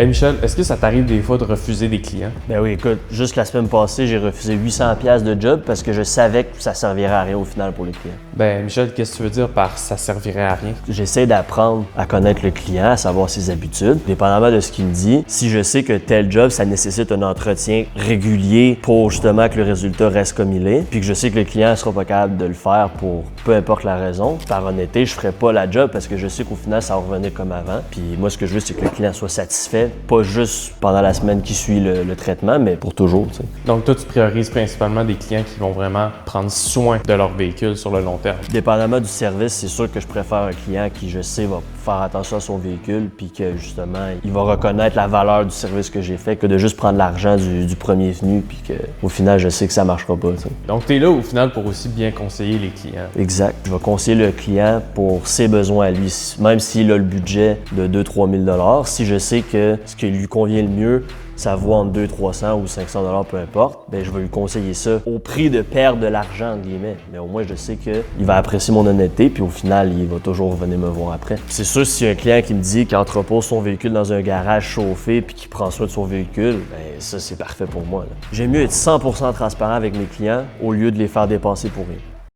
Hey Michel, est-ce que ça t'arrive des fois de refuser des clients? Ben oui, écoute, juste la semaine passée, j'ai refusé 800$ de job parce que je savais que ça servirait à rien au final pour le client. Ben Michel, qu'est-ce que tu veux dire par ça servirait à rien? J'essaie d'apprendre à connaître le client, à savoir ses habitudes, dépendamment de ce qu'il me dit. Si je sais que tel job, ça nécessite un entretien régulier pour justement que le résultat reste comme il est, puis que je sais que le client ne sera pas capable de le faire pour peu importe la raison, par honnêteté, je ferai pas la job parce que je sais qu'au final, ça va revenir comme avant. Puis moi, ce que je veux, c'est que le client soit satisfait, pas juste pendant la semaine qui suit le traitement, mais pour toujours. T'sais. Donc toi, tu priorises principalement des clients qui vont vraiment prendre soin de leur véhicule sur le long terme. Dépendamment du service, c'est sûr que je préfère un client qui, je sais, va faire attention à son véhicule puis que, justement, il va reconnaître la valeur du service que j'ai fait que de juste prendre l'argent du premier venu puis qu'au final, je sais que ça marchera pas. T'sais. Donc tu es là au final pour aussi bien conseiller les clients. Exact. Je vais conseiller le client pour ses besoins à lui, même s'il a le budget de 2-3 000 $. Si je sais que ce qui lui convient le mieux, ça vaut entre 200-300 ou 500 $, peu importe, ben je vais lui conseiller ça au prix de perdre de l'argent, entre guillemets. Mais au moins, je sais qu'il va apprécier mon honnêteté, puis au final, il va toujours revenir me voir après. C'est sûr, s'il y a un client qui me dit qu'il entrepose son véhicule dans un garage chauffé puis qu'il prend soin de son véhicule, ben ça, c'est parfait pour moi. J'aime mieux être 100% transparent avec mes clients au lieu de les faire dépenser pour rien.